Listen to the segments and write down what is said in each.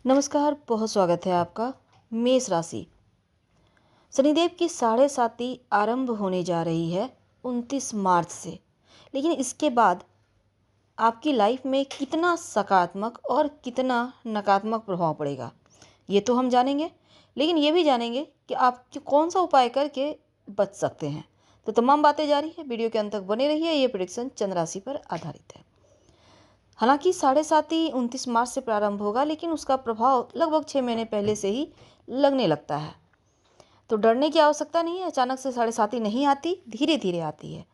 नमस्कार, बहुत स्वागत है आपका। मेष राशि, शनिदेव की साढ़े साती आरंभ होने जा रही है 29 मार्च से। लेकिन इसके बाद आपकी लाइफ में कितना सकारात्मक और कितना नकारात्मक प्रभाव पड़ेगा, ये तो हम जानेंगे। लेकिन ये भी जानेंगे कि आप कौन सा उपाय करके बच सकते हैं। तो तमाम बातें जारी है, वीडियो के अंत तक बने रहिए। ये प्रेडिक्शन चंद्र राशि पर आधारित है। हालांकि साढ़े साती 29 मार्च से प्रारंभ होगा, लेकिन उसका प्रभाव लगभग 6 महीने पहले से ही लगने लगता है। तो डरने की आवश्यकता नहीं है, अचानक से साढ़े साती नहीं आती, धीरे धीरे आती है।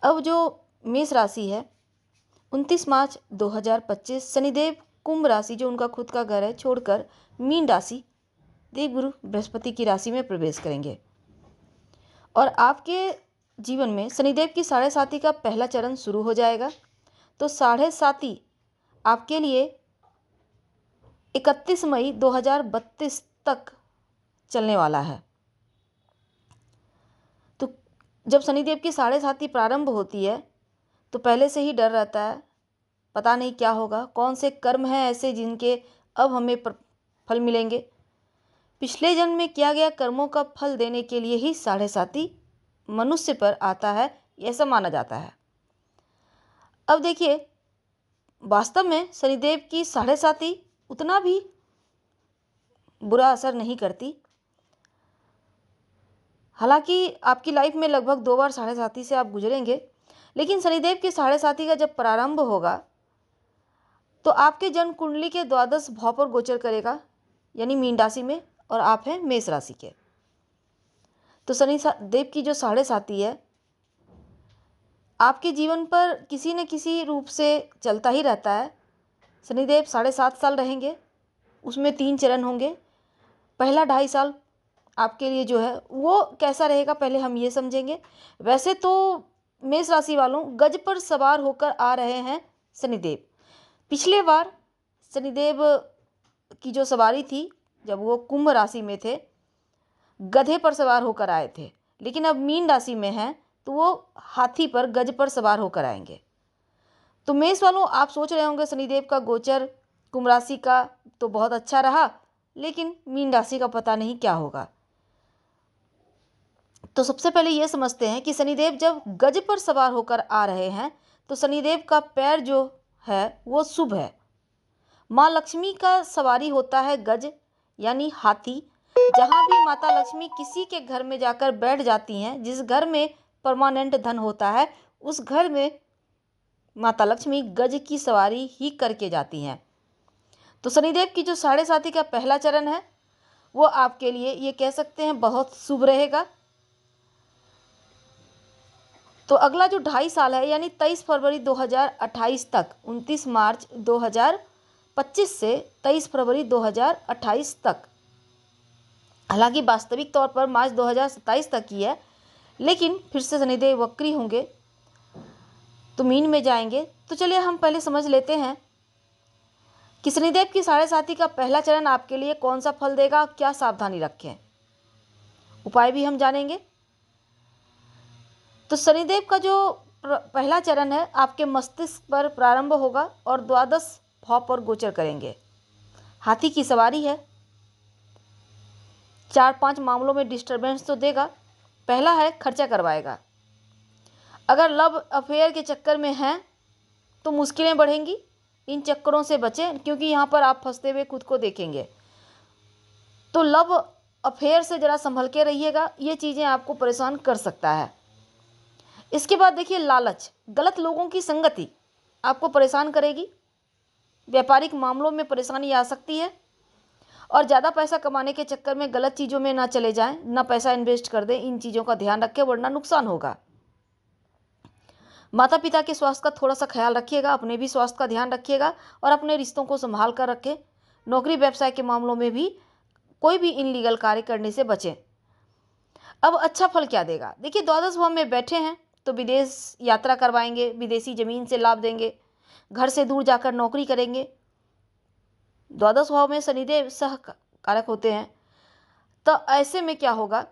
अब जो मेष राशि है, 29 मार्च 2025 शनिदेव कुंभ राशि, जो उनका खुद का घर है, छोड़कर मीन राशि, देवगुरु बृहस्पति की राशि में प्रवेश करेंगे। और आपके जीवन में शनिदेव की साढ़े साती का पहला चरण शुरू हो जाएगा। तो साढ़े साती आपके लिए 31 मई 2032 तक चलने वाला है। तो जब शनिदेव की साढ़े साती प्रारंभ होती है तो पहले से ही डर रहता है, पता नहीं क्या होगा, कौन से कर्म हैं ऐसे जिनके अब हमें फल मिलेंगे। पिछले जन्म में किया गया कर्मों का फल देने के लिए ही साढ़े साती मनुष्य पर आता है, ऐसा माना जाता है। अब देखिए, वास्तव में शनिदेव की साढ़े साती उतना भी बुरा असर नहीं करती। हालांकि आपकी लाइफ में लगभग 2 बार साढ़े साती से आप गुजरेंगे, लेकिन शनिदेव की साढ़े साती का जब प्रारंभ होगा तो आपके जन्म कुंडली के द्वादश भाव पर गोचर करेगा, यानी मीन राशि में, और आप हैं मेष राशि के। तो शनि देव की जो साढ़े साती है आपके जीवन पर किसी न किसी रूप से चलता ही रहता है। शनिदेव 7.5 साल रहेंगे, उसमें 3 चरण होंगे। पहला 2.5 साल आपके लिए जो है वो कैसा रहेगा, पहले हम ये समझेंगे। वैसे तो मेष राशि वालों, गज पर सवार होकर आ रहे हैं शनिदेव। पिछले बार शनिदेव की जो सवारी थी, जब वो कुंभ राशि में थे, गधे पर सवार होकर आए थे। लेकिन अब मीन राशि में हैं तो वो हाथी पर, गज पर सवार होकर आएंगे। तो मेष वालों, आप सोच रहे होंगे शनिदेव का गोचर कुंभ राशि का तो बहुत अच्छा रहा, लेकिन मीन राशि का पता नहीं क्या होगा। तो सबसे पहले ये समझते हैं कि शनिदेव जब गज पर सवार होकर आ रहे हैं तो शनिदेव का पैर जो है वो शुभ है। माँ लक्ष्मी का सवारी होता है गज, यानी हाथी। जहाँ भी माता लक्ष्मी किसी के घर में जाकर बैठ जाती हैं, जिस घर में परमानेंट धन होता है, उस घर में माता लक्ष्मी गज की सवारी ही करके जाती हैं। तो शनिदेव की जो साढ़े साती का पहला चरण है वो आपके लिए, ये कह सकते हैं, बहुत शुभ रहेगा। तो अगला जो 2.5 साल है, यानी 23 फरवरी 2028 तक, 29 मार्च 2025 से 23 फरवरी 2028 तक, हालांकि वास्तविक तौर पर मार्च 2027 तक ही है, लेकिन फिर से शनिदेव वक्री होंगे तो मीन में जाएंगे। तो चलिए हम पहले समझ लेते हैं कि शनिदेव की साढ़े साती का पहला चरण आपके लिए कौन सा फल देगा, क्या सावधानी रखें, उपाय भी हम जानेंगे। तो शनिदेव का जो पहला चरण है आपके मस्तिष्क पर प्रारंभ होगा और द्वादश भाव पर गोचर करेंगे। हाथी की सवारी है, 4-5 मामलों में डिस्टरबेंस तो देगा। पहला है, खर्चा करवाएगा। अगर लव अफेयर के चक्कर में हैं तो मुश्किलें बढ़ेंगी, इन चक्करों से बचें, क्योंकि यहाँ पर आप फंसते हुए खुद को देखेंगे। तो लव अफेयर से ज़रा संभल के रहिएगा, ये चीज़ें आपको परेशान कर सकता है। इसके बाद देखिए, लालच, गलत लोगों की संगति आपको परेशान करेगी। व्यापारिक मामलों में परेशानी आ सकती है, और ज़्यादा पैसा कमाने के चक्कर में गलत चीज़ों में ना चले जाएं, ना पैसा इन्वेस्ट कर दें। इन चीज़ों का ध्यान रखें, वरना नुकसान होगा। माता पिता के स्वास्थ्य का थोड़ा सा ख्याल रखिएगा, अपने भी स्वास्थ्य का ध्यान रखिएगा, और अपने रिश्तों को संभाल कर रखें। नौकरी व्यवसाय के मामलों में भी कोई भी इनलीगल कार्य करने से बचें। अब अच्छा फल क्या देगा, देखिए, द्वादश भाव में बैठे हैं तो विदेश यात्रा करवाएंगे, विदेशी जमीन से लाभ देंगे, घर से दूर जाकर नौकरी करेंगे। द्वादश भाव में शनिदेव सह कारक होते हैं। तो ऐसे में क्या होगा,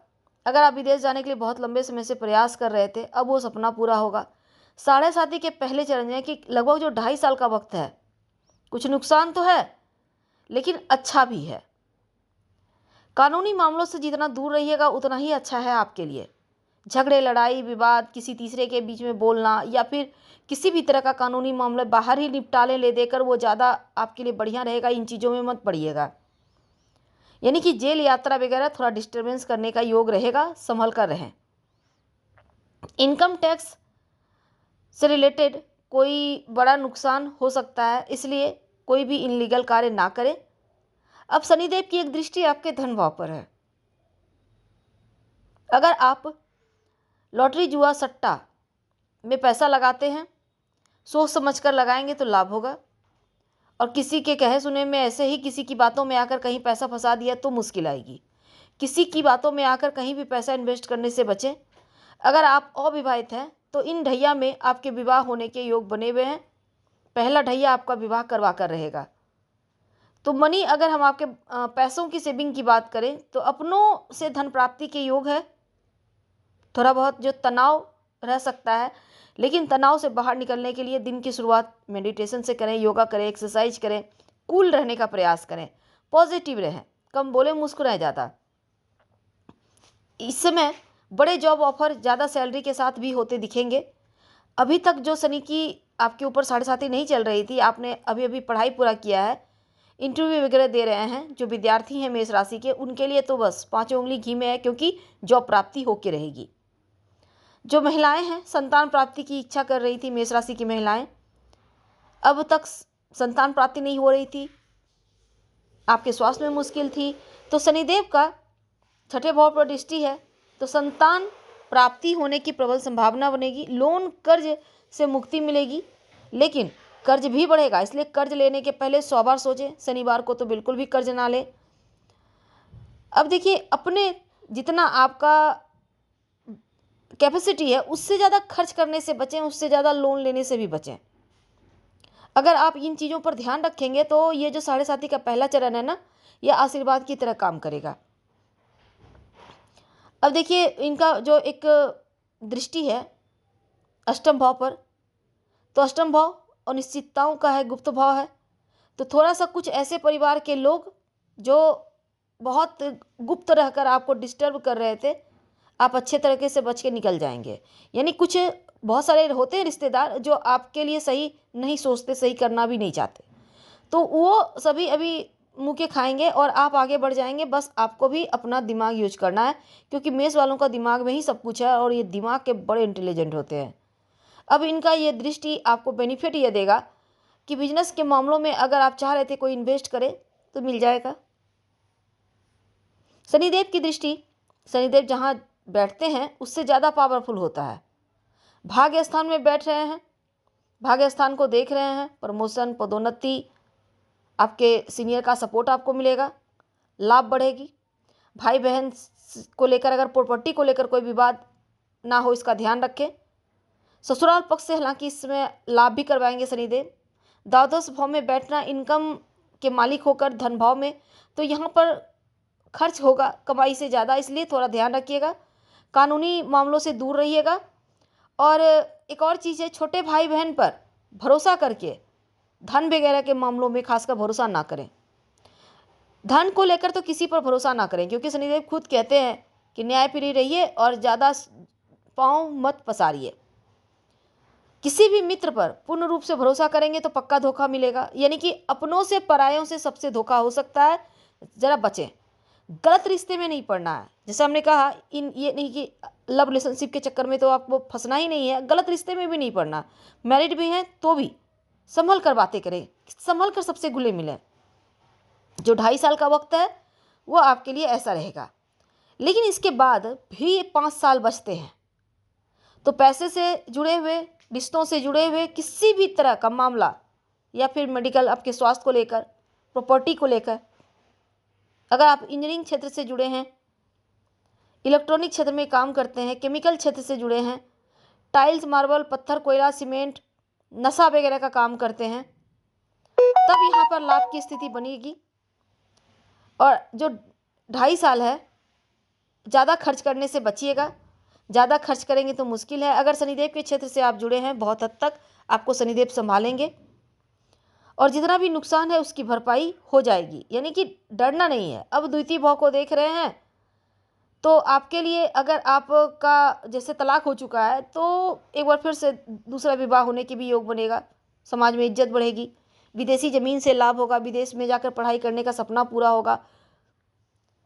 अगर आप विदेश जाने के लिए बहुत लंबे समय से प्रयास कर रहे थे, अब वो सपना पूरा होगा। साढ़े साती के पहले चरण में कि लगभग जो 2.5 साल का वक्त है, कुछ नुकसान तो है, लेकिन अच्छा भी है। कानूनी मामलों से जितना दूर रहिएगा उतना ही अच्छा है आपके लिए। झगड़े, लड़ाई, विवाद, किसी तीसरे के बीच में बोलना या फिर किसी भी तरह का कानूनी मामला बाहर ही निपटा ले देकर, वो ज़्यादा आपके लिए बढ़िया रहेगा। इन चीज़ों में मत पड़िएगा। यानी कि जेल यात्रा वगैरह थोड़ा डिस्टर्बेंस करने का योग रहेगा, संभल कर रहें। इनकम टैक्स से रिलेटेड कोई बड़ा नुकसान हो सकता है, इसलिए कोई भी इनलीगल कार्य ना करें। अब शनिदेव की एक दृष्टि आपके धन भाव पर है। अगर आप लॉटरी, जुआ, सट्टा में पैसा लगाते हैं, सोच समझ कर लगाएंगे तो लाभ होगा। और किसी के कहे सुने में ऐसे ही किसी की बातों में आकर कहीं पैसा फंसा दिया तो मुश्किल आएगी। किसी की बातों में आकर कहीं भी पैसा इन्वेस्ट करने से बचें। अगर आप अविवाहित हैं तो इन ढैया में आपके विवाह होने के योग बने हुए हैं। पहला ढैया आपका विवाह करवा कर रहेगा। तो मनी, अगर हम आपके पैसों की सेविंग की बात करें तो अपनों से धन प्राप्ति के योग है। थोड़ा बहुत जो तनाव रह सकता है, लेकिन तनाव से बाहर निकलने के लिए दिन की शुरुआत मेडिटेशन से करें, योगा करें, एक्सरसाइज करें, कूल रहने का प्रयास करें, पॉजिटिव रहें, कम बोले, मुस्कुराएं ज़्यादा। इस समय बड़े जॉब ऑफर ज़्यादा सैलरी के साथ भी होते दिखेंगे। अभी तक जो शनि की आपके ऊपर 7.5 नहीं चल रही थी, आपने अभी अभी पढ़ाई पूरा किया है, इंटरव्यू वगैरह दे रहे हैं, जो विद्यार्थी हैं मेष राशि के, उनके लिए तो बस 5 उंगली घी में है, क्योंकि जॉब प्राप्ति होके रहेगी। जो महिलाएं हैं, संतान प्राप्ति की इच्छा कर रही थी, मेष राशि की महिलाएं, अब तक संतान प्राप्ति नहीं हो रही थी, आपके स्वास्थ्य में मुश्किल थी, तो शनिदेव का छठे भाव पर दृष्टि है तो संतान प्राप्ति होने की प्रबल संभावना बनेगी। लोन, कर्ज से मुक्ति मिलेगी, लेकिन कर्ज भी बढ़ेगा, इसलिए कर्ज लेने के पहले 100 बार सोचें। शनिवार को तो बिल्कुल भी कर्ज ना लें। अब देखिए, अपने जितना आपका कैपेसिटी है उससे ज़्यादा खर्च करने से बचें, उससे ज़्यादा लोन लेने से भी बचें। अगर आप इन चीज़ों पर ध्यान रखेंगे तो ये जो 7.5 का पहला चरण है ना, यह आशीर्वाद की तरह काम करेगा। अब देखिए, इनका जो एक दृष्टि है अष्टम भाव पर, तो अष्टम भाव अनिश्चितताओं का है, गुप्त भाव है। तो थोड़ा सा कुछ ऐसे परिवार के लोग जो बहुत गुप्त रहकर आपको डिस्टर्ब कर रहे थे, आप अच्छे तरीके से बच के निकल जाएंगे। यानी कुछ बहुत सारे होते हैं रिश्तेदार जो आपके लिए सही नहीं सोचते, सही करना भी नहीं चाहते, तो वो सभी अभी मुँह के खाएंगे और आप आगे बढ़ जाएंगे। बस आपको भी अपना दिमाग यूज करना है, क्योंकि मेष वालों का दिमाग में ही सब कुछ है और ये दिमाग के बड़े इंटेलिजेंट होते हैं। अब इनका ये दृष्टि आपको बेनिफिट ये देगा कि बिजनेस के मामलों में अगर आप चाह रहे थे कोई इन्वेस्ट करे तो मिल जाएगा। शनिदेव की दृष्टि, शनिदेव जहाँ बैठते हैं उससे ज़्यादा पावरफुल होता है। भाग्य स्थान में बैठ रहे हैं, भाग्य स्थान को देख रहे हैं, प्रमोशन, पदोन्नति, आपके सीनियर का सपोर्ट आपको मिलेगा, लाभ बढ़ेगी। भाई बहन को लेकर, अगर प्रॉपर्टी को लेकर कोई विवाद ना हो, इसका ध्यान रखें। ससुराल पक्ष से हालांकि इसमें लाभ भी करवाएंगे शनिदेव। द्वादश भाव में बैठना, इनकम के मालिक होकर धन भाव में, तो यहाँ पर खर्च होगा कमाई से ज़्यादा, इसलिए थोड़ा ध्यान रखिएगा। कानूनी मामलों से दूर रहिएगा। और एक और चीज़ है, छोटे भाई बहन पर भरोसा करके धन वगैरह के मामलों में खासकर भरोसा ना करें। धन को लेकर तो किसी पर भरोसा ना करें, क्योंकि शनिदेव खुद कहते हैं कि न्यायप्रिय रहिए और ज़्यादा पाँव मत पसारिए। किसी भी मित्र पर पूर्ण रूप से भरोसा करेंगे तो पक्का धोखा मिलेगा। यानी कि अपनों से परायों से सबसे धोखा हो सकता है, ज़रा बचें। गलत रिश्ते में नहीं पड़ना है। जैसे हमने कहा, ये नहीं कि लव रिलेशनशिप के चक्कर में तो आपको फंसना ही नहीं है, गलत रिश्ते में भी नहीं पड़ना। मैरिड भी हैं तो भी संभल कर बातें करें, संभल कर सबसे घुले मिलें। जो 2.5 साल का वक्त है वो आपके लिए ऐसा रहेगा, लेकिन इसके बाद भी 5 साल बचते हैं। तो पैसे से जुड़े हुए, रिश्तों से जुड़े हुए किसी भी तरह का मामला, या फिर मेडिकल, आपके स्वास्थ्य को लेकर, प्रॉपर्टी को लेकर, अगर आप इंजीनियरिंग क्षेत्र से जुड़े हैं, इलेक्ट्रॉनिक क्षेत्र में काम करते हैं, केमिकल क्षेत्र से जुड़े हैं, टाइल्स, मार्बल, पत्थर, कोयला, सीमेंट, नशा वगैरह का काम करते हैं, तब यहाँ पर लाभ की स्थिति बनेगी। और जो 2.5 साल है, ज़्यादा खर्च करने से बचिएगा। ज़्यादा खर्च करेंगे तो मुश्किल है। अगर शनिदेव के क्षेत्र से आप जुड़े हैं, बहुत हद तक आपको शनिदेव संभालेंगे। और जितना भी नुकसान है उसकी भरपाई हो जाएगी, यानी कि डरना नहीं है। अब द्वितीय भाव को देख रहे हैं तो आपके लिए, अगर आपका जैसे तलाक हो चुका है तो एक बार फिर से दूसरा विवाह होने के भी योग बनेगा, समाज में इज्जत बढ़ेगी, विदेशी ज़मीन से लाभ होगा, विदेश में जाकर पढ़ाई करने का सपना पूरा होगा,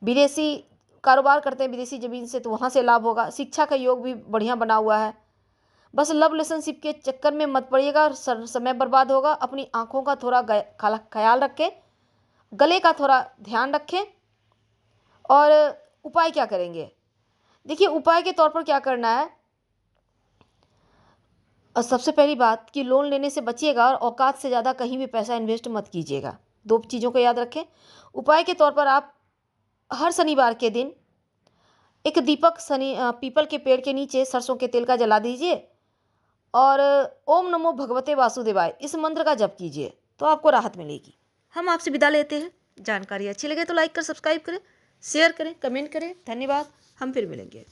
विदेशी कारोबार करते हैं विदेशी ज़मीन से तो वहाँ से लाभ होगा, शिक्षा का योग भी बढ़िया बना हुआ है। बस लव रिलेशनशिप के चक्कर में मत पड़िएगा, समय बर्बाद होगा। अपनी आँखों का थोड़ा ख्याल रखें, गले का थोड़ा ध्यान रखें। और उपाय क्या करेंगे, देखिए उपाय के तौर पर क्या करना है। सबसे पहली बात कि लोन लेने से बचिएगा और औकात से ज़्यादा कहीं भी पैसा इन्वेस्ट मत कीजिएगा। 2 चीज़ों को याद रखें। उपाय के तौर पर आप हर शनिवार के दिन एक दीपक पीपल के पेड़ के नीचे सरसों के तेल का जला दीजिए और ओम नमो भगवते वासुदेवाय इस मंत्र का जप कीजिए, तो आपको राहत मिलेगी। हम आपसे विदा लेते हैं। जानकारी अच्छी लगे तो लाइक कर सब्सक्राइब करें, शेयर करें, कमेंट करें। धन्यवाद। हम फिर मिलेंगे।